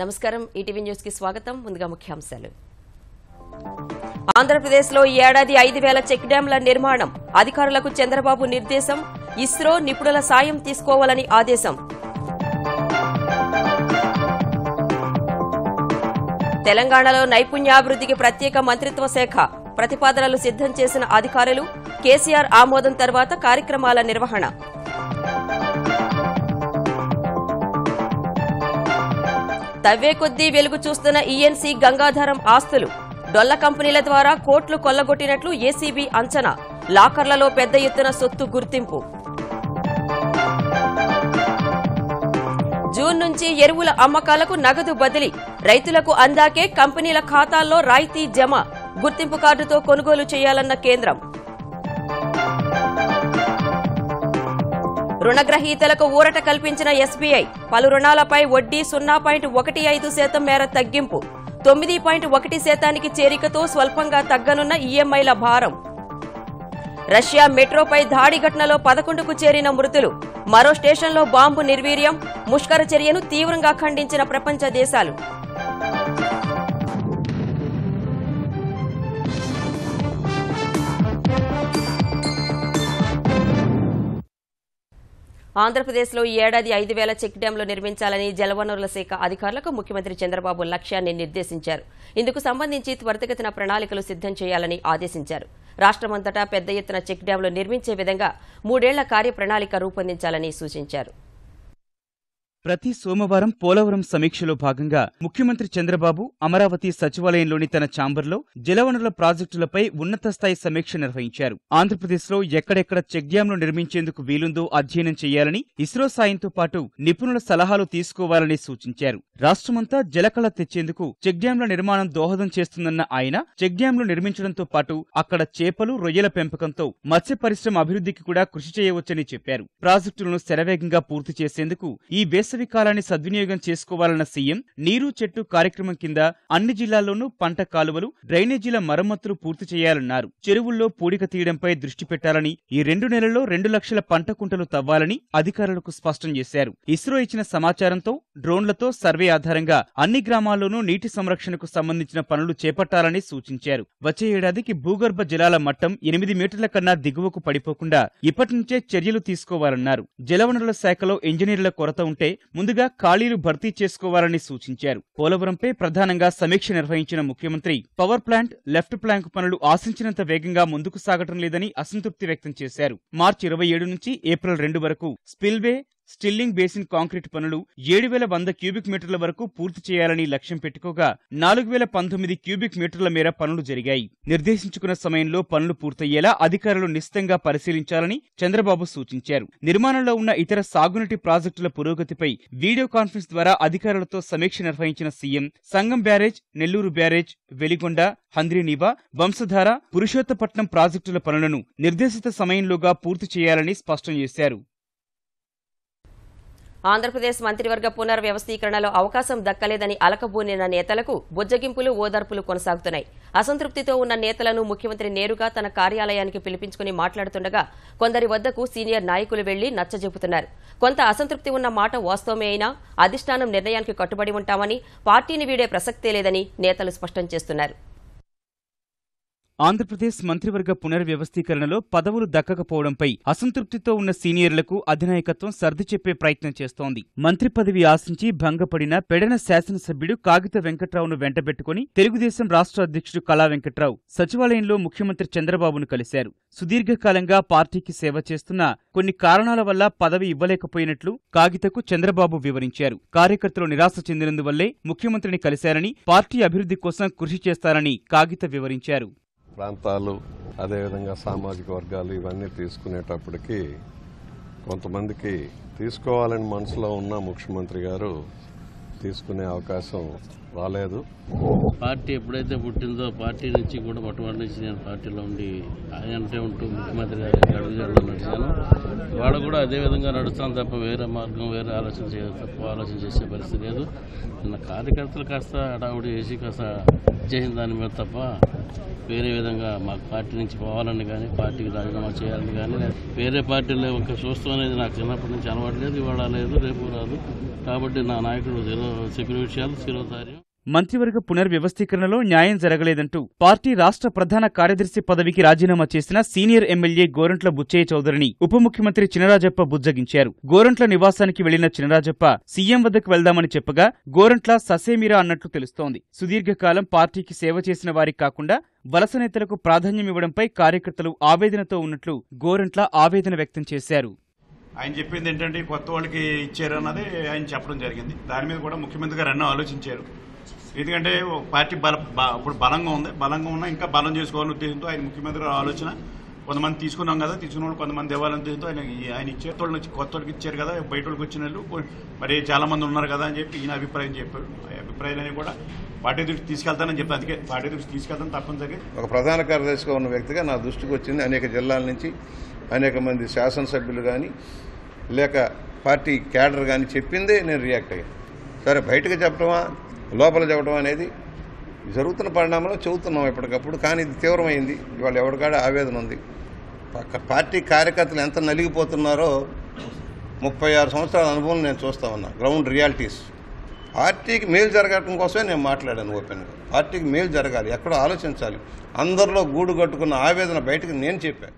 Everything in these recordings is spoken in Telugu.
నమస్కారం ఈటీవీ న్యూస్ కి స్వాగతం ముందుగా ముఖ్యాంశాలు ఆంధ్రప్రదేశ్లో ఈ ఏడాది 5000 చెక్ డ్యాంల నిర్మాణం అధికారులకు చంద్రబాబు నిర్దేశం ఇస్రో నిపుణుల సాయం తీసుకోవాలని ఆదేశం తెలంగాణలో నైపుణ్యాభివృద్ధికి ప్రత్యేక మంత్రిత్వ శాఖ ప్రతిపాదనలు సిద్ధం చేసిన అధికారులు కేసీఆర్ ఆమోదం తర్వాత కార్యక్రమాల నిర్వహణ తవ్వే కొద్దీ వెలుగు చూస్తున్న ఈఎన్సీ గంగాధరం ఆస్తులు డొల్ల కంపెనీల ద్వారా కోట్లు కొల్లగొట్టినట్లు ఏసీబీ అంచనా లాకర్లలో పెద్ద ఎత్తున సొత్తు గుర్తింపు జూన్ నుంచి ఎరువుల అమ్మకాలకు నగదు బదిలీ రైతులకు అందాకే కంపెనీల ఖాతాల్లో రాయితీ జమ గుర్తింపు కార్డుతో కొనుగోలు చేయాలన్న కేంద్రం రుణగ్రహీతలకు ఊరట కల్పించిన ఎస్బీఐ పలు రుణాలపై వడ్డీ 0.15% మేర తగ్గింపు 9.1% చేరికతో స్వల్పంగా తగ్గనున్న ఈఎంఐల భారం రష్యా మెట్రోపై దాడి ఘటనలో 11కు చేరిన మృతులు మరో స్టేషన్లో బాంబు నిర్వీర్యం ముష్కర చర్యను తీవ్రంగా ఖండించిన ప్రపంచ దేశాలు ఆంధ్రప్రదేశ్లో ఈ ఏడాది 5000 చెక్ డ్యాంలు నిర్మించాలని జలవనరుల శాఖ అధికారులకు ముఖ్యమంత్రి చంద్రబాబు లక్ష్యాన్ని నిర్దేశించారు. ఇందుకు సంబంధించి త్వరితగతిన ప్రణాళికలు సిద్ధం చేయాలని ఆదేశించారు. రాష్ట్రమంతటా పెద్ద ఎత్తున చెక్ డ్యాంలు నిర్మించే విధంగా 3 ఏళ్ల కార్యప్రణాళిక రూపొందించాలని సూచించారు. ప్రతి సోమవారం పోలవరం సమీక్షలో భాగంగా ముఖ్యమంత్రి చంద్రబాబు అమరావతి సచివాలయంలోని తన ఛాంబర్లో జలవనరుల ప్రాజెక్టులపై ఉన్నత స్థాయి సమీక్ష నిర్వహించారు. ఆంధ్రప్రదేశ్లో ఎక్కడెక్కడ చెక్ డ్యాంలు నిర్మించేందుకు వీలుందో అధ్యయనం చేయాలని ఇస్రో సాయంతో పాటు నిపుణుల సలహాలు తీసుకోవాలని సూచించారు. రాష్ట్రమంతా జలకళ తెచ్చేందుకు చెక్ డ్యాంల నిర్మాణం దోహదం చేస్తుందన్న ఆయన చెక్ డ్యాంలు నిర్మించడంతో పాటు అక్కడ చేపలు రొయ్యల పెంపకంతో మత్స్య పరిశ్రమ అభివృద్ధికి కూడా కృషి చేయవచ్చని చెప్పారు. ప్రాజెక్టులను శరవేగంగా పూర్తి చేసేందుకు ఈ వేసవి కాలాన్ని సద్వినియోగం చేసుకోవాలన్న సీఎం నీరు చెట్టు కార్యక్రమం కింద అన్ని జిల్లాల్లోనూ పంట కాలువలు డ్రైనేజీల మరమ్మతులు పూర్తి చేయాలన్నారు. చెరువుల్లో పూడిక తీయడంపై దృష్టి పెట్టాలని ఈ 2 నెలల్లో 2 లక్షల పంట కుంటలు తవ్వాలని అధికారులకు స్పష్టం చేశారు. ఇస్రో ఇచ్చిన సమాచారంతో డ్రోన్లతో సర్వే ఆధారంగా అన్ని గ్రామాల్లోనూ నీటి సంరక్షణకు సంబంధించిన పనులు చేపట్టాలని సూచించారు. వచ్చే ఏడాదికి భూగర్భ జలాల మట్టం 8 మీటర్ల కన్నా దిగువకు పడిపోకుండా ఇప్పటి నుంచే చర్యలు తీసుకోవాలన్నారు. జలవనరుల శాఖలో ఇంజనీర్ల కొరత ఉంటే ముందుగా ఖాళీలు భర్తీ చేసుకోవాలని సూచించారు. పోలవరంపై ప్రధానంగా సమీక్ష నిర్వహించిన ముఖ్యమంత్రి పవర్ ప్లాంట్, లెఫ్ట్ ప్లాంక్ పనులు ఆశించినంత వేగంగా ముందుకు సాగటం లేదని అసంతృప్తి వ్యక్తం చేశారు. మార్చి 27 నుంచి ఏప్రిల్ 2 వరకు స్పిల్వే, స్టిల్లింగ్ బేసిన్ కాంక్రీట్ పనులు 7100 క్యూబిక్ మీటర్ల వరకు పూర్తి చేయాలని లక్ష్యం పెట్టుకోగా 4019 క్యూబిక్ మీటర్ల మేర పనులు జరిగాయి. నిర్దేశించుకున్న సమయంలో పనులు పూర్తయ్యేలా అధికారులు నిశితంగా పరిశీలించాలని చంద్రబాబు సూచించారు. నిర్మాణంలో ఉన్న ఇతర సాగునీటి ప్రాజెక్టుల పురోగతిపై వీడియో కాన్ఫరెన్స్ ద్వారా అధికారులతో సమీక్ష నిర్వహించిన సీఎం సంగం బ్యారేజ్, నెల్లూరు బ్యారేజ్, వెలిగొండ, హంద్రీనీవా, వంశధార, పురుషోత్తపట్నం ప్రాజెక్టుల పనులను నిర్దేశిత సమయంలోగా పూర్తి చేయాలని స్పష్టం చేశారు. ఆంధ్రప్రదేశ్ మంత్రివర్గ పునర్వ్యవస్థీకరణలో అవకాశం దక్కలేదని అలకబూనిన నేతలకు బుజ్జగింపులు, ఓదార్పులు కొనసాగుతున్నాయి. అసంతృప్తితో ఉన్న నేతలను ముఖ్యమంత్రి నేరుగా తన కార్యాలయానికి పిలిపించుకుని మాట్లాడుతుండగా కొందరి వద్దకు సీనియర్ నాయకులు వెళ్లి నచ్చజెపుతున్నారు. కొంత అసంతృప్తి ఉన్న మాట వాస్తవమే అయినా అధిష్టానం నిర్ణయానికి కట్టుబడి ఉంటామని, పార్టీని వీడే ప్రసక్తే లేదని నేతలు స్పష్టం చేస్తున్నారు. ఆంధ్రప్రదేశ్ మంత్రివర్గ పునర్వ్యవస్థీకరణలో పదవులు దక్కకపోవడంపై అసంతృప్తితో ఉన్న సీనియర్లకు అధినాయకత్వం సర్ది చెప్పే ప్రయత్నం చేస్తోంది. మంత్రి పదవి ఆశించి భంగపడిన పెడన శాసనసభ్యుడు కాగిత వెంకట్రావును వెంటబెట్టుకుని తెలుగుదేశం రాష్ట్ర అధ్యక్షుడు కళా వెంకట్రావు సచివాలయంలో ముఖ్యమంత్రి చంద్రబాబును కలిశారు. సుదీర్ఘకాలంగా పార్టీకి సేవ చేస్తున్న కొన్ని కారణాల వల్ల పదవి ఇవ్వలేకపోయినట్లు కాగితకు చంద్రబాబు వివరించారు. కార్యకర్తలు నిరాశ చెందినందువల్లే ముఖ్యమంత్రిని కలిశారని, పార్టీ అభివృద్ధి కోసం కృషి చేస్తారని కాగిత వివరించారు. ప్రాంతాలు, అదేవిధంగా సామాజిక వర్గాలు ఇవన్నీ తీసుకునేటప్పటికి కొంతమందికి తీసుకోవాలని మనసులో ఉన్న ముఖ్యమంత్రి గారు తీసుకునే అవకాశం రాలేదు. పార్టీ ఎప్పుడైతే పుట్టిందో పార్టీ నుంచి కూడా మొట్టమొదటి నుంచి నేను పార్టీలో ఉండి ఆయన అంటే ఉంటూ ముఖ్యమంత్రి గారి అడుగుజాడలో నడిచాను. వాళ్ళు కూడా అదేవిధంగా నడుస్తాను తప్ప వేరే మార్గం, వేరే ఆలోచన చేసే పరిస్థితి లేదు. నిన్న కార్యకర్తలు కాస్త హడావుడి చేసి కాస్త చేసిన దాని మీద తప్ప వేరే విధంగా మాకు పార్టీ నుంచి పోవాలని కానీ పార్టీకి రాజీనామా చేయాలని కానీ వేరే పార్టీలో ఒక చూస్తూ అనేది నాకు చిన్నప్పటి నుంచి అలవాటు లేదు, ఇవాళ లేదు, రేపు రాదు. కాబట్టి నా నాయకుడు చెప్పిన విషయాలు శిరోధార్యం. మంత్రివర్గ పునర్వ్యవస్థీకరణలో న్యాయం జరగలేదంటూ పార్టీ రాష్ట్ర ప్రధాన కార్యదర్శి పదవికి రాజీనామా చేసిన సీనియర్ ఎమ్మెల్యే గోరంట్ల బుచ్చయ్య చౌదరిని ఉప ముఖ్యమంత్రి చినరాజప్ప బుజ్జగించారు. గోరంట్ల నివాసానికి వెళ్లిన చినరాజప్ప సీఎం వద్దకు వెళ్దామని చెప్పగా గోరంట్ల ససేమిరా అన్నట్లు తెలుస్తోంది. సుదీర్ఘకాలం పార్టీకి సేవ చేసిన వారికి కాకుండా వలస నేతలకు ప్రాధాన్యమివ్వడంపై కార్యకర్తలు ఆవేదనతో ఉన్నట్లు గోరంట్ల ఆవేదన వ్యక్తం చేశారు. ఆయన చెప్పింది ఏంటంటే కొత్త వాళ్ళకి ఇచ్చారన్నది ఆయన చెప్పడం జరిగింది. దాని మీద కూడా ముఖ్యమంత్రి గారు ఎన్నో ఆలోచించారు. ఎందుకంటే పార్టీ ఇప్పుడు బలంగా ఉన్నా ఇంకా బలం చేసుకోవాలని ఉద్దేశంతో ఆయన ముఖ్యమంత్రి ఆలోచన. కొంతమంది తీసుకున్నాం కదా, తీసుకున్న వాళ్ళు కొంతమంది ఇవ్వాలని ఉద్దేశంతో ఆయన ఇచ్చారు. కొత్త వాళ్ళకి ఇచ్చారు కదా, బయట వాళ్ళకి వచ్చిన వాళ్ళు మరి చాలా మంది ఉన్నారు కదా అని చెప్పి ఈయన అభిప్రాయం చెప్పాడు. ఆ అభిప్రాయాలని కూడా పార్టీ దృష్టి తీసుకెళ్తానని చెప్పి అందుకే పార్టీ దృష్టి తీసుకెళ్తాను తప్పనిసరిగా. ఒక ప్రధాన కార్యదర్శిగా ఉన్న వ్యక్తిగా నా దృష్టికి వచ్చింది. అనేక జిల్లాల నుంచి అనేక మంది శాసనసభ్యులు కానీ లేక పార్టీ క్యాడర్ కానీ చెప్పిందే నేను రియాక్ట్ అయ్యాను. సరే, బయటకు చెప్పడమా లోపల చెప్పడం అనేది జరుగుతున్న పరిణామంలో చెబుతున్నాం ఎప్పటికప్పుడు. కానీ ఇది తీవ్రమైంది. ఇవాళ ఎవరికాడ ఆవేదన ఉంది. పార్టీ కార్యకర్తలు ఎంత నలిగిపోతున్నారో 36 సంవత్సరాల అనుభవం నేను చూస్తా ఉన్నా. Ground realities. పార్టీకి మేలు జరగడం కోసమే నేను మాట్లాడాను ఓపెన్గా. పార్టీకి మేలు జరగాలి, ఎక్కడో ఆలోచించాలి. అందరిలో గూడు కట్టుకున్న ఆవేదన బయటకు నేను చెప్పాను.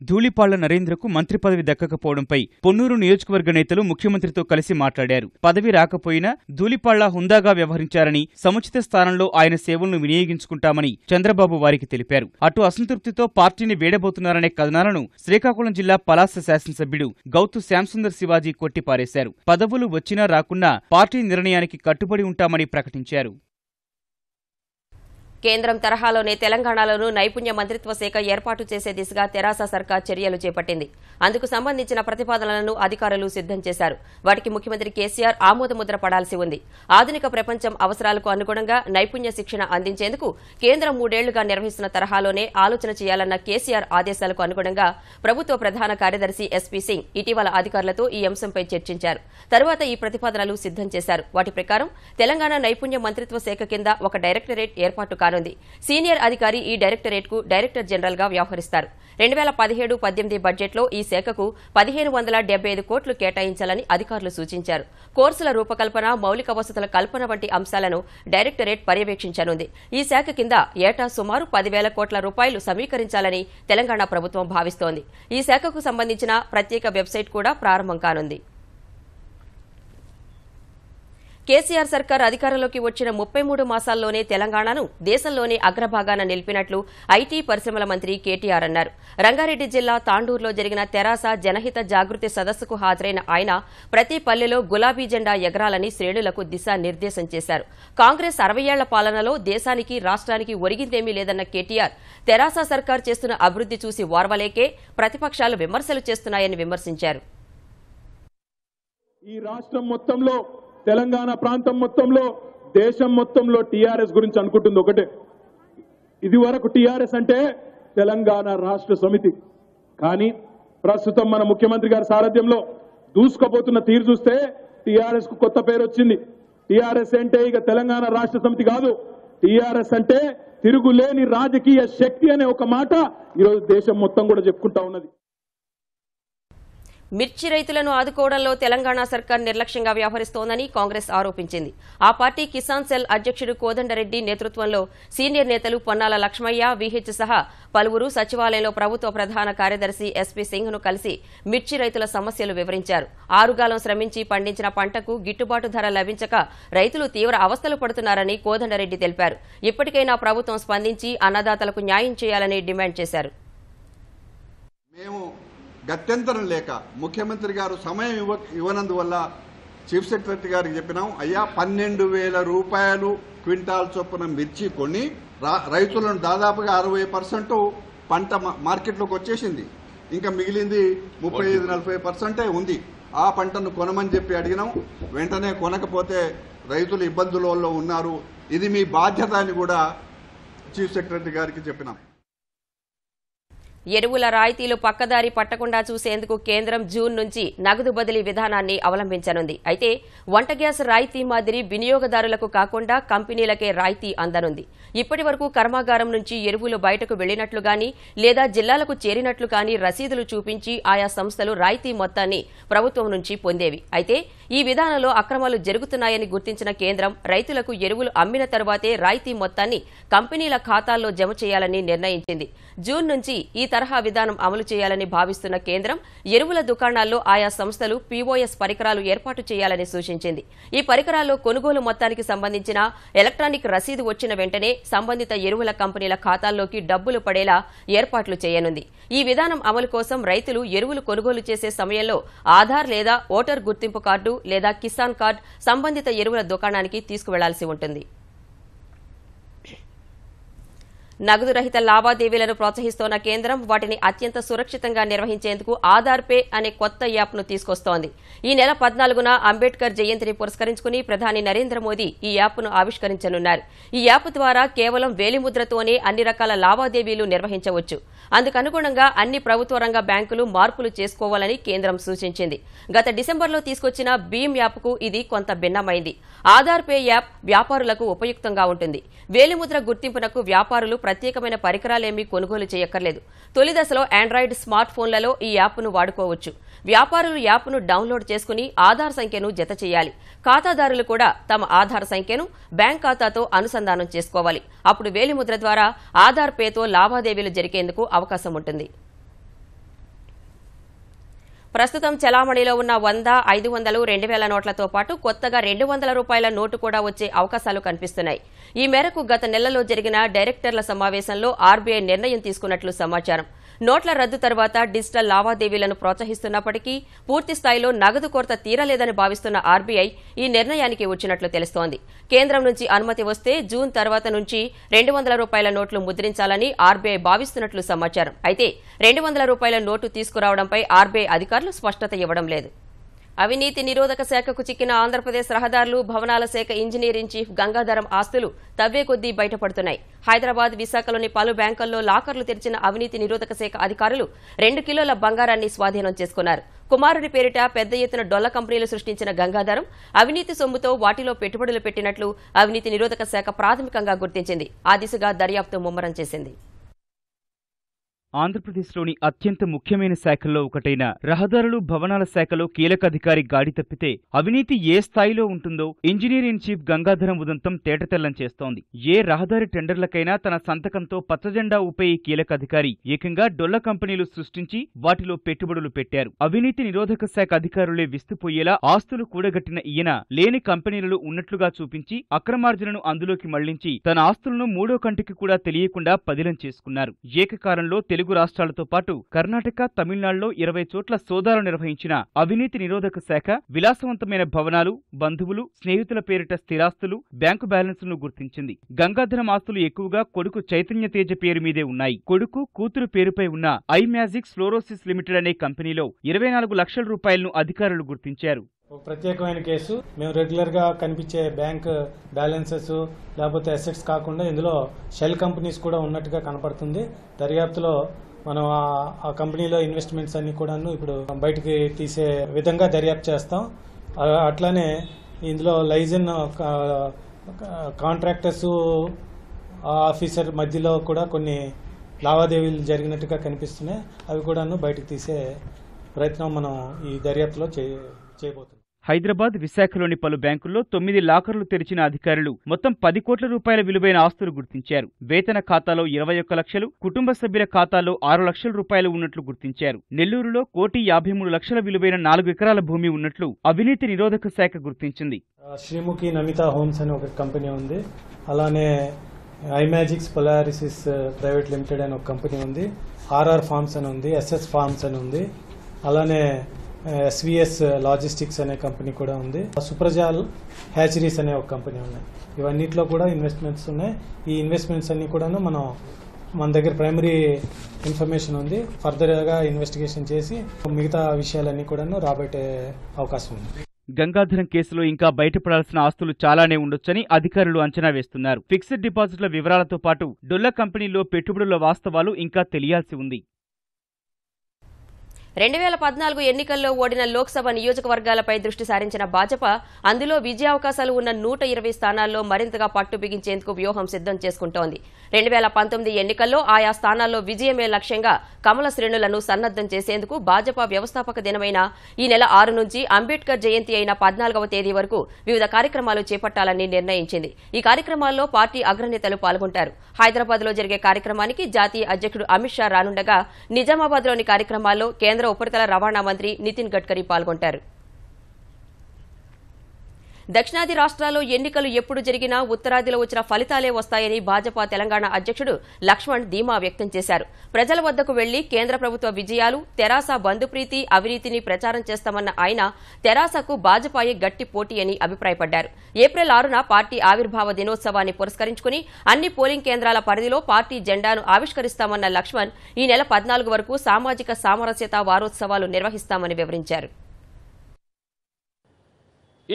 ధూళిపాళ్ల నరేంద్రకు మంత్రి పదవి దక్కకపోవడంపై పొన్నూరు నియోజకవర్గ నేతలు ముఖ్యమంత్రితో కలిసి మాట్లాడారు. పదవి రాకపోయినా ధూళిపాళ్ల హుందాగా వ్యవహరించారని, సముచిత స్థానంలో ఆయన సేవలను వినియోగించుకుంటామని చంద్రబాబు వారికి తెలిపారు. అటు అసంతృప్తితో పార్టీని వీడబోతున్నారనే కథనాలను శ్రీకాకుళం జిల్లా పలాస శాసనసభ్యుడు గౌతు శ్యాంసుందర్ శివాజీ కొట్టిపారేశారు. పదవులు వచ్చినా రాకున్నా పార్టీ నిర్ణయానికి కట్టుబడి ఉంటామని ప్రకటించారు. కేంద్రం తరహాలోనే తెలంగాణలోనూ నైపుణ్య మంత్రిత్వ శాఖ ఏర్పాటు చేసే దిశగా తెరాస సర్కార్ చర్యలు చేపట్టింది. అందుకు సంబంధించిన ప్రతిపాదనలను అధికారులు సిద్దం చేశారు. వాటికి ముఖ్యమంత్రి కేసీఆర్ ఆమోదముద్ర పడాల్సి ఉంది. ఆధునిక ప్రపంచం అవసరాలకు అనుగుణంగా నైపుణ్య శిక్షణ అందించేందుకు కేంద్రం 3 ఏళ్లుగా నిర్వహిస్తున్న తరహాలోనే ఆలోచన చేయాలన్న కేసీఆర్ ఆదేశాలకు అనుగుణంగా ప్రభుత్వ ప్రధాన కార్యదర్శి ఎస్పీ సింగ్ ఇటీవల అధికారులతో ఈ అంశంపై చర్చించారు. తరువాత ఈ ప్రతిపాదనలు సిద్దం చేశారు. వాటి ప్రకారం తెలంగాణ నైపుణ్య మంత్రిత్వ శాఖ కింద ఒక డైరెక్టరేట్ ఏర్పాటు కానుంది. సీనియర్ అధికారి ఈ డైరెక్టరేట్ కు డైరెక్టర్ జనరల్ గా వ్యవహరిస్తారు. 2017-18 బడ్జెట్లో ఈ శాఖకు 1575 కోట్లు కేటాయించాలని అధికారులు సూచించారు. కోర్సుల రూపకల్పన, మౌలిక వసతుల కల్పన వంటి అంశాలను డైరెక్టరేట్ పర్యవేక్షించనుంది. ఈ శాఖ కింద ఏటా సుమారు 10,000 కోట్ల రూపాయలు సమీకరించాలని తెలంగాణ ప్రభుత్వం భావిస్తోంది. ఈ శాఖకు సంబంధించిన ప్రత్యేక వెబ్సైట్ కూడా ప్రారంభం కానుంది. కేసీఆర్ సర్కార్ అధికారంలోకి వచ్చిన 33 మాసాల్లోనే తెలంగాణను దేశంలోనే అగ్రభాగాన నిలిపినట్లు ఐటీ పరిశ్రమల మంత్రి కేటీఆర్ అన్నారు. రంగారెడ్డి జిల్లా తాండూరులో జరిగిన తెరాస జనహిత జాగృతి సదస్సుకు హాజరైన ఆయన ప్రతి పల్లెలో గులాబీ జెండా ఎగరాలని శ్రేణులకు దిశానిర్దేశం చేశారు. కాంగ్రెస్ 60 ఏళ్ల పాలనలో దేశానికి, రాష్ట్రానికి ఒరిగిందేమీ లేదన్న కేటీఆర్ తెరాస సర్కార్ చేస్తున్న అభివృద్ది చూసి ఓర్వలేకే ప్రతిపక్షాలు విమర్శలు చేస్తున్నాయని విమర్శించారు. ఈ రాష్ట్రం మొత్తంలో, తెలంగాణ ప్రాంతం మొత్తంలో, దేశం మొత్తంలో టీఆర్ఎస్ గురించి అనుకుంటుంది ఒకటే. ఇది వరకు టీఆర్ఎస్ అంటే తెలంగాణ రాష్ట్ర సమితి. కానీ ప్రస్తుతం మన ముఖ్యమంత్రి గారి సారథ్యంలో దూసుకుపోతున్న తీరు చూస్తే టీఆర్ఎస్ కు కొత్త పేరు వచ్చింది. టీఆర్ఎస్ అంటే ఇక తెలంగాణ రాష్ట్ర సమితి కాదు. టీఆర్ఎస్ అంటే తిరుగులేని రాజకీయ శక్తి అనే ఒక మాట ఈరోజు దేశం మొత్తం కూడా చెప్పుకుంటా ఉన్నది. మిర్చి రైతులను ఆదుకోవడంలో తెలంగాణ సర్కార్ నిర్లక్ష్యంగా వ్యవహరిస్తోందని కాంగ్రెస్ ఆరోపించింది. ఆ పార్టీ కిసాన్ సెల్ అధ్యక్షుడు కోదండరెడ్డి నేతృత్వంలో సీనియర్ నేతలు పొన్నాల లక్ష్మయ్య, విహెచ్ సహా పలువురు సచివాలయంలో ప్రభుత్వ ప్రధాన కార్యదర్శి ఎస్పీ సింగ్ ను కలిసి మిర్చి రైతుల సమస్యలు వివరించారు. ఆరుగాలం శ్రమించి పండించిన పంటకు గిట్టుబాటు ధర లభించక రైతులు తీవ్ర అవస్థలు పడుతున్నారని కోదండరెడ్డి తెలిపారు. ఇప్పటికైనా ప్రభుత్వం స్పందించి అన్నదాతలకు న్యాయం చేయాలని డిమాండ్ చేశారు. గత్యంతరం లేక ముఖ్యమంత్రి గారు సమయం ఇవ్వనందువల్ల చీఫ్ సెక్రటరీ గారికి చెప్పినాం, అయ్యా 12,000 రూపాయలు క్వింటాల్ చొప్పున మిర్చి కొని రైతులను దాదాపుగా 60% పంట మార్కెట్లోకి వచ్చేసింది. ఇంకా మిగిలింది 35-40% ఉంది. ఆ పంటను కొనమని చెప్పి అడిగినాం. వెంటనే కొనకపోతే రైతులు ఇబ్బందులలో ఉన్నారు. ఇది మీ బాధ్యత అని కూడా చీఫ్ సెక్రటరీ గారికి చెప్పినాం. ఎరువుల రాయితీలు పక్కదారి పట్టకుండా చూసేందుకు కేంద్రం జూన్ నుంచి నగదు బదిలీ విధానాన్ని అవలంబించనుంది. అయితే వంట గ్యాస్ రాయితీ మాదిరి వినియోగదారులకు కాకుండా కంపెనీలకే రాయితీ అందనుంది. ఇప్పటి వరకు కర్మాగారం నుంచి ఎరువులు బయటకు వెళ్లినట్లు గాని లేదా జిల్లాలకు చేరినట్లు గాని రసీదులు చూపించి ఆయా సంస్థలు రాయితీ మొత్తాన్ని ప్రభుత్వం నుంచి పొందేవి. అయితే ఈ విధానంలో అక్రమాలు జరుగుతున్నాయని గుర్తించిన కేంద్రం రైతులకు ఎరువులు అమ్మిన తరువాతే రాయితీ మొత్తాన్ని కంపెనీల ఖాతాల్లో జమ చేయాలని నిర్ణయించింది. జూన్ నుంచి ఈ తరహా విధానం అమలు చేయాలని భావిస్తున్న కేంద్రం ఎరువుల దుకాణాల్లో ఆయా సంస్థలు పీఓఎస్ పరికరాలు ఏర్పాటు చేయాలని సూచించింది. ఈ పరికరాల్లో కొనుగోలు మొత్తానికి సంబంధించిన ఎలక్ట్రానిక్ రసీదు వచ్చిన వెంటనే సంబంధిత ఎరువుల కంపెనీల ఖాతాల్లోకి డబ్బులు పడేలా ఏర్పాట్లు చేయనుంది. ఈ విధానం అమలు కోసం రైతులు ఎరువులు కొనుగోలు చేసే సమయంలో ఆధార్ లేదా ఓటర్ గుర్తింపు కార్డు లేదా కిసాన్ కార్డు సంబంధిత ఎరువుల దుకాణానికి తీసుకువెళ్లాల్సి ఉంటుంది. నగదు రహిత లావాదేవీలను ప్రోత్సహిస్తోన్న కేంద్రం వాటిని అత్యంత సురక్షితంగా నిర్వహించేందుకు ఆధార్ పే అనే కొత్త యాప్ను తీసుకొస్తోంది. ఈ నెల 14న అంబేద్కర్ జయంతిని పురస్కరించుకుని ప్రధాని నరేంద్ర మోదీ ఈ యాప్ను ఆవిష్కరించనున్నారు. ఈ యాప్ ద్వారా కేవలం వేలిముద్రతోనే అన్ని రకాల లావాదేవీలు నిర్వహించవచ్చు. అందుకనుగుణంగా అన్ని ప్రభుత్వ రంగ బ్యాంకులు మార్పులు చేసుకోవాలని కేంద్రం సూచించింది. గత డిసెంబర్లో తీసుకొచ్చిన భీమ్ యాప్కు ఇది కొంత భిన్నమైంది. ఆధార్ పే యాప్ వ్యాపారులకు ఉపయుక్తంగా ఉంటుంది. వేలిముద్ర గుర్తింపునకు వ్యాపారులు ప్రత్యేకమైన పరికరాలేమీ కొనుగోలు చేయక్కర్లేదు. తొలి దశలో ఆండ్రాయిడ్ స్మార్ట్ ఫోన్లలో ఈ యాప్ను వాడుకోవచ్చు. వ్యాపారులు యాప్ను డౌన్లోడ్ చేసుకుని ఆధార్ సంఖ్యను జత చేయాలి. ఖాతాదారులు కూడా తమ ఆధార్ సంఖ్యను బ్యాంక్ ఖాతాతో అనుసంధానం చేసుకోవాలి. అప్పుడు వేలిముద్ర ద్వారా ఆధార్ పేతో లావాదేవీలు జరిగేందుకు అవకాశం ఉంటుంది. ప్రస్తుతం చలామణిలో ఉన్న 100, 500, 2000 నోట్లతో పాటు కొత్తగా 200 రూపాయల నోటు కూడా వచ్చే అవకాశాలు కనిపిస్తున్నాయి. ఈ మేరకు గత నెలలో జరిగిన డైరెక్టర్ల సమావేశంలో ఆర్బీఐ నిర్ణయం తీసుకున్నట్లు సమాచారం. నోట్ల రద్దు తర్వాత డిజిటల్ లావాదేవీలను ప్రోత్సహిస్తున్నప్పటికీ పూర్తి స్థాయిలో నగదు కొరత తీరలేదని భావిస్తున్న ఆర్బీఐ ఈ నిర్ణయానికి వచ్చినట్లు తెలుస్తోంది. కేంద్రం నుంచి అనుమతి వస్తే జూన్ తర్వాత నుంచి 200 రూపాయల నోట్లు ముద్రించాలని ఆర్బీఐ భావిస్తున్నట్లు సమాచారం. అయితే 200 రూపాయల నోటు తీసుకురావడంపై ఆర్బీఐ అధికారులు స్పష్టత ఇవ్వడం లేదు. అవినీతి నిరోధక శాఖకు చిక్కిన ఆంధ్రప్రదేశ్ రహదారులు భవనాల శాఖ ఇంజనీర్ ఇన్ చీఫ్ గంగాధరం ఆస్తులు తవ్వే కొద్దీ బయటపడుతున్నాయి. హైదరాబాద్, విశాఖలోని పలు బ్యాంకుల్లో లాకర్లు తెరిచిన అవినీతి నిరోధక శాఖ అధికారులు 2 కిలోల బంగారాన్ని స్వాధీనం చేసుకున్నారు. కుమారుడి పేరిట పెద్ద ఎత్తున డొల్ల కంపెనీలు సృష్టించిన గంగాధరం అవినీతి సొమ్ముతో వాటిలో పెట్టుబడులు పెట్టినట్లు అవినీతి నిరోధక శాఖ ప్రాథమికంగా గుర్తించింది. ఆ దిశగా దర్యాప్తు ముమ్మరం చేసింది. ఆంధ్రప్రదేశ్లోని అత్యంత ముఖ్యమైన శాఖల్లో ఒకటైన రహదారులు భవనాల శాఖలో కీలక అధికారి గాడి తప్పితే అవినీతి ఏ స్థాయిలో ఉంటుందో ఇంజనీర్ ఇన్ చీఫ్ గంగాధరం ఉదంతం తేటతెల్లం చేస్తోంది. ఏ రహదారి టెండర్లకైనా తన సంతకంతో పచ్చజెండా ఊపే ఈ కీలక అధికారి ఏకంగా డొల్ల కంపెనీలు సృష్టించి వాటిలో పెట్టుబడులు పెట్టారు. అవినీతి నిరోధక శాఖ అధికారులే విస్తుపోయేలా ఆస్తులు కూడగట్టిన ఈయన లేని కంపెనీలు ఉన్నట్లుగా చూపించి అక్రమార్జనను అందులోకి మళ్లించి తన ఆస్తులను మూడో కంటికి కూడా తెలియకుండా పదిలం చేసుకున్నారు. ఏకకాలంలో తెలుగు రాష్ట్రాలతో పాటు కర్ణాటక, తమిళనాడులో 20 చోట్ల సోదాలు నిర్వహించిన అవినీతి నిరోధక శాఖ విలాసవంతమైన భవనాలు, బంధువులు, స్నేహితుల పేరిట స్థిరాస్తులు, బ్యాంకు బ్యాలెన్సులను గుర్తించింది. గంగాధరం ఆస్తులు ఎక్కువగా కొడుకు చైతన్య తేజ పేరు మీదే ఉన్నాయి. కొడుకు, కూతురు పేరుపై ఉన్న ఐమ్యాజిక్ ఫ్లోరోసిస్ లిమిటెడ్ అనే కంపెనీలో 24 లక్షల రూపాయలను అధికారులు గుర్తించారు. ఒక ప్రత్యేకమైన కేసు. మేము రెగ్యులర్ గా కనిపించే బ్యాంక్ బ్యాలెన్సెస్ లేకపోతే అసెట్స్ కాకుండా ఇందులో షెల్ కంపెనీస్ కూడా ఉన్నట్టుగా కనపడుతుంది. దర్యాప్తులో మనం ఆ కంపెనీలో ఇన్వెస్ట్మెంట్స్ అన్ని కూడాను ఇప్పుడు బయటికి తీసే విధంగా దర్యాప్తు చేస్తాం. అట్లానే ఇందులో లైజన్ కాంట్రాక్టర్స్ ఆఫీసర్ మధ్యలో కూడా కొన్ని లావాదేవీలు జరిగినట్టుగా కనిపిస్తున్నాయి. అవి కూడాను బయటకు తీసే ప్రయత్నం మనం ఈ దర్యాప్తులో చేయబోతున్నాం. హైదరాబాద్, విశాఖలోని పలు బ్యాంకుల్లో 9 లాకర్లు తెరిచిన అధికారులు మొత్తం 10 కోట్ల రూపాయల విలువైన ఆస్తులు గుర్తించారు. వేతన ఖాతాలో 21 లక్షలు, కుటుంబ సభ్యుల ఖాతాలో 6 లక్షల రూపాయలు ఉన్నట్లు గుర్తించారు. నెల్లూరులో 1,53 లక్షల విలువైన 4 ఎకరాల భూమి ఉన్నట్లు అవినీతి నిరోధక శాఖ గుర్తించింది. శ్రీముఖి నమిత హోమ్స్ అనే ఒక కంపెనీ ఉంది. అలానే ఐమాజిక్స్ పొలారిసిస్ ప్రైవేట్ లిమిటెడ్ అనే ఒక కంపెనీ ఉంది. ఆర్ఆర్ ఫార్మ్స్ అని ఉంది. ఎస్ఎస్ ఫార్మ్స్ అని ఉంది. అలానే ఎస్విఎస్ లాజిస్టిక్స్ అనే కంపెనీ కూడా ఉంది. సుప్రజాల్ హ్యాచరీస్ అనే ఒక కంపెనీ ఉన్నాయి. ఇవన్నిట్లో కూడా ఇన్వెస్ట్మెంట్స్ ఉన్నాయి. ఈ ఇన్వెస్ట్మెంట్స్ అన్ని కూడాను మన దగ్గర ప్రైమరీ ఇన్ఫర్మేషన్ ఉంది. ఫర్దర్ గా ఇన్వెస్టిగేషన్ చేసి మిగతా విషయాలన్నీ కూడాను రాబట్టే అవకాశం ఉంది. గంగాధరం కేసులో ఇంకా బయటపడాల్సిన ఆస్తులు చాలానే ఉండొచ్చని అధికారులు అంచనా వేస్తున్నారు. ఫిక్స్డ్ డిపాజిట్ల వివరాలతో పాటు డొల్ల కంపెనీలో పెట్టుబడుల వాస్తవాలు ఇంకా తెలియాల్సి ఉంది. 2014 ఎన్నికల్లో ఓడిన లోక్సభ నియోజకవర్గాలపై దృష్టి సారించిన భాజపా అందులో విజయావకాశాలు ఉన్న 120 స్థానాల్లో మరింతగా పట్టు బిగించేందుకు వ్యూహం సిద్ధం చేసుకుంటోంది. 2019 ఎన్నికల్లో ఆయా స్థానాల్లో విజయమే లక్ష్యంగా కమల శ్రేణులను సన్నద్దం చేసేందుకు భాజపా వ్యవస్థాపక దినమైన ఈ నెల 6 నుంచి అంబేద్కర్ జయంతి అయిన 14వ తేదీ వరకు వివిధ కార్యక్రమాలు చేపట్టాలని నిర్ణయించింది. ఈ కార్యక్రమాల్లో పార్టీ అగ్రనేతలు పాల్గొంటారు. హైదరాబాద్లో జరిగే కార్యక్రమానికి జాతీయ అధ్యక్షుడు అమిత్ షా రానుండగా నిజామాబాద్లోని కార్యక్రమాల్లో కేంద్ర ఉపరితల రవాణా మంత్రి నితిన్ గడ్కరీ పాల్గొంటారు. దక్షిణాది రాష్ట్రాల్లో ఎన్నికలు ఎప్పుడు జరిగినా ఉత్తరాదిలో వచ్చిన ఫలితాలే వస్తాయని భాజపా తెలంగాణ అధ్యక్షుడు లక్ష్మణ్ ధీమా వ్యక్తం చేశారు. ప్రజల వద్దకు వెళ్లి కేంద్ర ప్రభుత్వ విజయాలు, తెరాస బంధుప్రీతి, అవినీతిని ప్రచారం చేస్తామన్న ఆయన తెరాసకు భాజపాయే గట్టి పోటీ అని అభిప్రాయపడ్డారు. ఏప్రిల్ 6న పార్టీ ఆవిర్భావ దినోత్సవాన్ని పురస్కరించుకుని అన్ని పోలింగ్ కేంద్రాల పరిధిలో పార్టీ జెండాను ఆవిష్కరిస్తామన్న లక్ష్మణ్ ఈ నెల 14 వరకు సామాజిక సామరస్యత వారోత్సవాలు నిర్వహిస్తామని వివరించారు.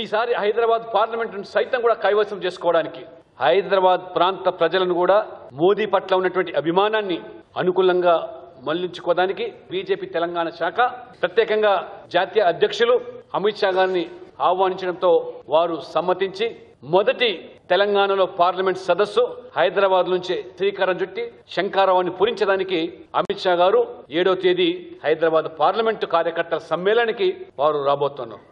ఈసారి హైదరాబాద్ పార్లమెంటును సైతం కూడా కైవసం చేసుకోవడానికి హైదరాబాద్ ప్రాంత ప్రజలను కూడా మోదీ పట్ల ఉన్నటువంటి అభిమానాన్ని అనుకూలంగా మళ్లించుకోవడానికి బీజేపీ తెలంగాణ శాఖ ప్రత్యేకంగా జాతీయ అధ్యక్షులు అమిత్ షా గారిని ఆహ్వానించడంతో వారు సమ్మతించి మొదటి తెలంగాణలో పార్లమెంట్ సదస్సు హైదరాబాద్ నుంచి శ్రీకారం చుట్టి శంఖారావాన్ని పూరించడానికి అమిత్ షా గారు 7వ తేదీ హైదరాబాద్ పార్లమెంటు కార్యకర్తల సమ్మేళనానికి వారు రాబోతున్నారు.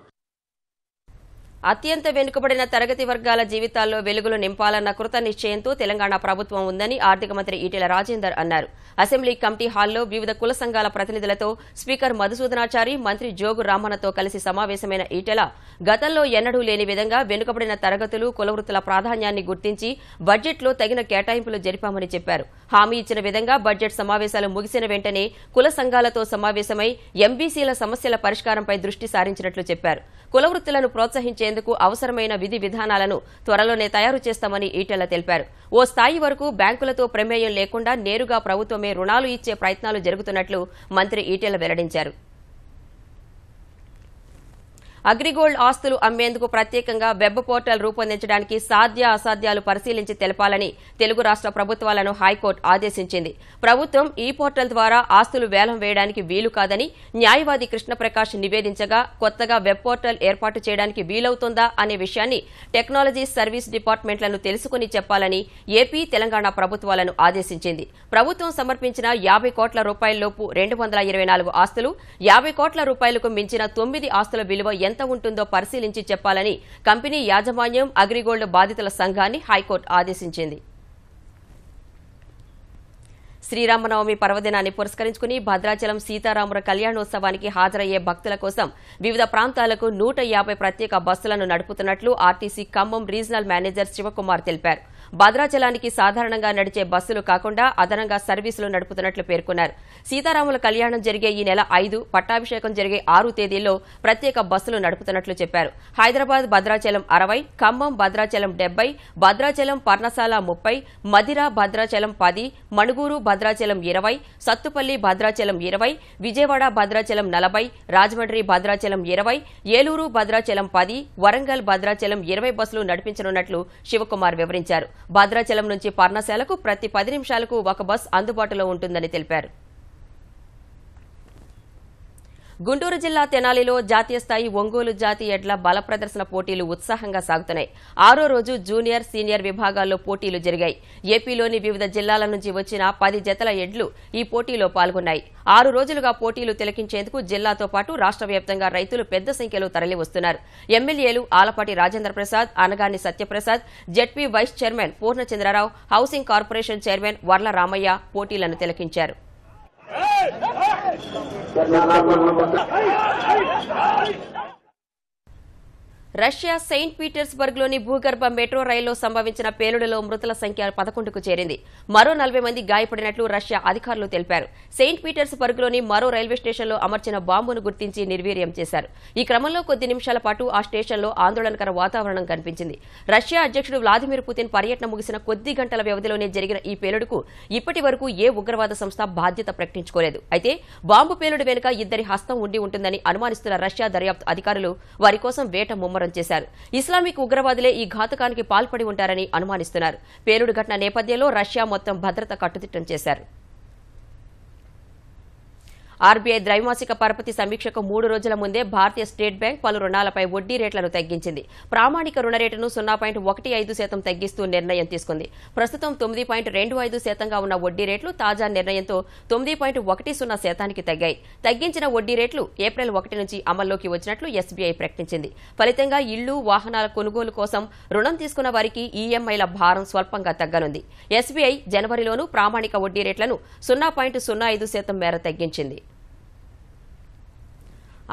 అత్యంత వెనుకబడిన తరగతి వర్గాల జీవితాల్లో వెలుగులు నింపాలన్న కృత నిశ్చయంతో తెలంగాణ ప్రభుత్వం ఉందని ఆర్థిక మంత్రి ఈటెల రాజేందర్ అన్నారు. అసెంబ్లీ కమిటీ హాల్లో వివిధ కుల సంఘాల ప్రతినిధులతో స్పీకర్ మధుసూదనాచారి, మంత్రి జోగు రామన్నతో కలిసి సమావేశమైన ఈటెల గతంలో ఎన్నడూ లేని విధంగా వెనుకబడిన తరగతులు, కులవృత్తుల ప్రాధాన్యాన్ని గుర్తించి బడ్జెట్లో తగిన కేటాయింపులు జరిపామని చెప్పారు. హామీ ఇచ్చిన విధంగా బడ్జెట్ సమావేశాలు ముగిసిన వెంటనే కుల సంఘాలతో సమావేశమై ఎంబీసీల సమస్యల పరిష్కారంపై దృష్టి సారించినట్లు చెప్పారు. కులవృత్తులను ప్రోత్సహించేందుకు అవసరమైన విధి విధానాలను త్వరలోనే తయారు చేస్తామని ఈటెల తెలిపారు. ఓ స్థాయి వరకు బ్యాంకులతో ప్రమేయం లేకుండా నేరుగా ప్రభుత్వమే రుణాలు ఇచ్చే ప్రయత్నాలు జరుగుతున్నట్లు మంత్రి ఈటెల వెల్లడించారు. అగ్రిగోల్డ్ ఆస్తులు అమ్మేందుకు ప్రత్యేకంగా వెబ్ పోర్టల్ రూపొందించడానికి సాధ్య అసాధ్యాలు పరిశీలించి తెలపాలని తెలుగు రాష్ట్ర ప్రభుత్వాలను హైకోర్టు ఆదేశించింది. ప్రభుత్వం ఈ పోర్టల్ ద్వారా ఆస్తులు వేలం వేయడానికి వీలు కాదని న్యాయవాది కృష్ణప్రకాష్ నివేదించగా కొత్తగా వెబ్ పోర్టల్ ఏర్పాటు చేయడానికి వీలవుతుందా అనే విషయాన్ని టెక్నాలజీ సర్వీస్ డిపార్ట్మెంట్లను తెలుసుకుని చెప్పాలని ఏపీ, తెలంగాణ ప్రభుత్వాలను ఆదేశించింది. ప్రభుత్వం సమర్పించిన 50 కోట్ల రూపాయలలోపు 224 ఆస్తులు, 50 కోట్ల రూపాయలకు మించిన 9 ఆస్తుల విలువ ఎంత ఉంటుందో పరిశీలించి చెప్పాలని కంపెనీ యాజమాన్యం, అగ్రిగోల్డ్ బాధితుల సంఘాన్ని హైకోర్టు ఆదేశించింది. శ్రీరామనవమి పర్వదినాన్ని పురస్కరించుకుని భద్రాచలం సీతారాముల కళ్యాణోత్సవానికి హాజరయ్యే భక్తుల కోసం వివిధ ప్రాంతాలకు 150 ప్రత్యేక బస్సులను నడుపుతున్నట్లు RTC Khammam regional manager Shivakumar తెలిపారు. భద్రాచలానికి సాధారణంగా నడిచే బస్సులు కాకుండా అదనంగా సర్వీసులు నడుపుతున్నట్లు పేర్కొన్నారు. సీతారాముల కళ్యాణం జరిగే ఈ నెల 5, పట్టాభిషేకం జరిగే 6 తేదీల్లో ప్రత్యేక బస్సులు నడుపుతున్నట్లు చెప్పారు. హైదరాబాద్ భద్రాచలం 60, ఖమ్మం భద్రాచలం 70, భద్రాచలం పర్ణశాల 30, మదిర భద్రాచలం 10, మణుగూరు భద్రాచలం 20, సత్తుపల్లి భద్రాచలం 20, విజయవాడ భద్రాచలం 40, రాజమండ్రి భద్రాచలం 20, ఏలూరు భద్రాచలం 10, వరంగల్ భద్రాచలం 20 బస్సులు నడిపించనున్నట్లు శివకుమార్ వివరించారు. భద్రాచలం నుంచి పర్ణశాలకు ప్రతి 10 నిమిషాలకు ఒక బస్ అందుబాటులో ఉంటుందని తెలిపారు. గుంటూరు జిల్లా తెనాలిలో జాతీయ స్థాయి ఒంగోలు జాతి ఎడ్ల బల ప్రదర్శన పోటీలు ఉత్సాహంగా సాగుతున్నాయి. 6వ రోజు జూనియర్, సీనియర్ విభాగాల్లో పోటీలు జరిగాయి. ఏపీలోని వివిధ జిల్లాల నుంచి వచ్చిన 10 జతల ఎడ్లు ఈ పోటీలో పాల్గొన్నాయి. 6 రోజులుగా పోటీలు తిలకించేందుకు జిల్లాతో పాటు రాష్ట్ర వ్యాప్తంగా రైతులు పెద్ద సంఖ్యలో తరలివస్తున్నారు. ఎమ్మెల్యేలు Alapati Rajendra Prasad, Anagani Satyaprasad, ZP vice chairman Purnachandrarao, housing corporation chairman Varla Ramaiah పోటీలను తిలకించారు. రష్యా సెయింట్ పీటర్స్బర్గ్లోని భూగర్భ మెట్రో రైల్లో సంభవించిన పేలుడులో మృతుల సంఖ్య 11కు చేరింది. మరో 40 మంది గాయపడినట్లు రష్యా అధికారులు తెలిపారు. సెయింట్ పీటర్స్బర్గ్లోని మరో రైల్వే స్టేషన్లో అమర్చిన బాంబును గుర్తించి నిర్వీర్యం చేశారు. ఈ క్రమంలో కొద్ది నిమిషాల పాటు ఆ స్టేషన్లో ఆందోళనకర వాతావరణం కనిపించింది. రష్యా అధ్యక్షుడు వ్లాదిమిర్ పుతిన్ పర్యటన ముగిసిన కొద్ది గంటల వ్యవధిలోనే జరిగిన ఈ పేలుడుకు ఇప్పటి వరకు ఏ ఉగ్రవాద సంస్థ బాధ్యత ప్రకటించుకోలేదు. అయితే బాంబు పేలుడు వెనుక ఇద్దరి హస్తం ఉండి ఉంటుందని అనుమానిస్తున్న రష్యా దర్యాప్తు అధికారులు వారి కోసం వేట ముమ్మరం చేశారు. ఇస్లామిక్ ఉగ్రవాదులే ఈ ఘాతుకానికి పాల్పడి ఉంటారని అనుమానిస్తున్నారు. పేలుడు ఘటన నేపథ్యంలో రష్యా మొత్తం భద్రత కట్టుదిట్టం చేశారు. ఆర్బీఐ ద్వైమాసిక పరపతి సమీక్షకు 3 రోజుల ముందే భారతీయ స్టేట్ బ్యాంక్ పలు రుణాలపై వడ్డీ రేట్లను తగ్గించింది. ప్రామాణిక రుణ రేటును 0.15% తగ్గిస్తూ నిర్ణయం తీసుకుంది. ప్రస్తుతం 9.25%గా ఉన్న వడ్డీ రేట్లు తాజా నిర్ణయంతో 9.10% తగ్గాయి. తగ్గించిన వడ్డీ రేట్లు ఏప్రిల్ 1 నుంచి అమల్లోకి వచ్చినట్లు ఎస్బీఐ ప్రకటించింది. ఫలితంగా ఇళ్లు, వాహనాల కొనుగోలు కోసం రుణం తీసుకున్న వారికి ఈఎంఐల భారం స్వల్పంగా తగ్గనుంది. ఎస్బీఐ జనవరిలోనూ ప్రామాణిక వడ్డీ రేట్లను 0.05% మేర తగ్గించింది.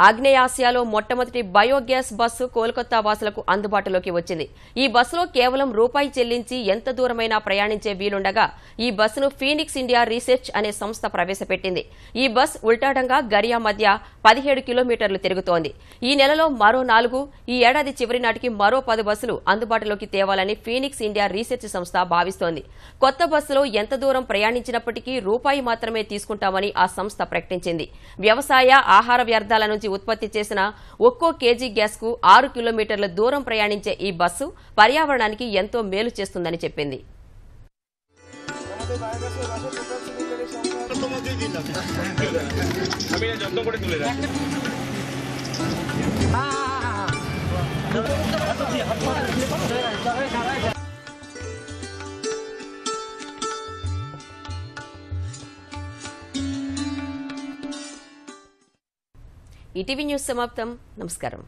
ఆగ్నేయాసియాలో మొట్టమొదటి బయోగ్యాస్ బస్సు కోల్కతా వాసులకు అందుబాటులోకి వచ్చింది. ఈ బస్సులో కేవలం రూపాయి చెల్లించి ఎంత దూరమైనా ప్రయాణించే వీలుండగా ఈ బస్సును ఫీనిక్స్ ఇండియా రీసెర్చ్ అనే సంస్థ ప్రవేశపెట్టింది. ఈ బస్ ఉల్టాడంగా గరియా మధ్య 17 కిలోమీటర్లు తిరుగుతోంది. ఈ నెలలో మరో 4, ఈ ఏడాది చివరి నాటికి మరో 10 బస్సులు అందుబాటులోకి తేవాలని ఫీనిక్స్ ఇండియా రీసెర్చ్ సంస్థ భావిస్తోంది. కొత్త బస్సులో ఎంత దూరం ప్రయాణించినప్పటికీ రూపాయి మాత్రమే తీసుకుంటామని ఆ సంస్థ ప్రకటించింది. వ్యవసాయ, ఆహార వ్యర్థాల నుంచి ఉత్పత్తి చేసిన ఒక్కో కేజీ గ్యాస్ కు 6 కిలోమీటర్ల దూరం ప్రయాణించే ఈ బస్సు పర్యావరణానికి ఎంతో మేలు చేస్తుందని చెప్పింది. ఈటీవీ న్యూస్ సమాప్తం. నమస్కారం.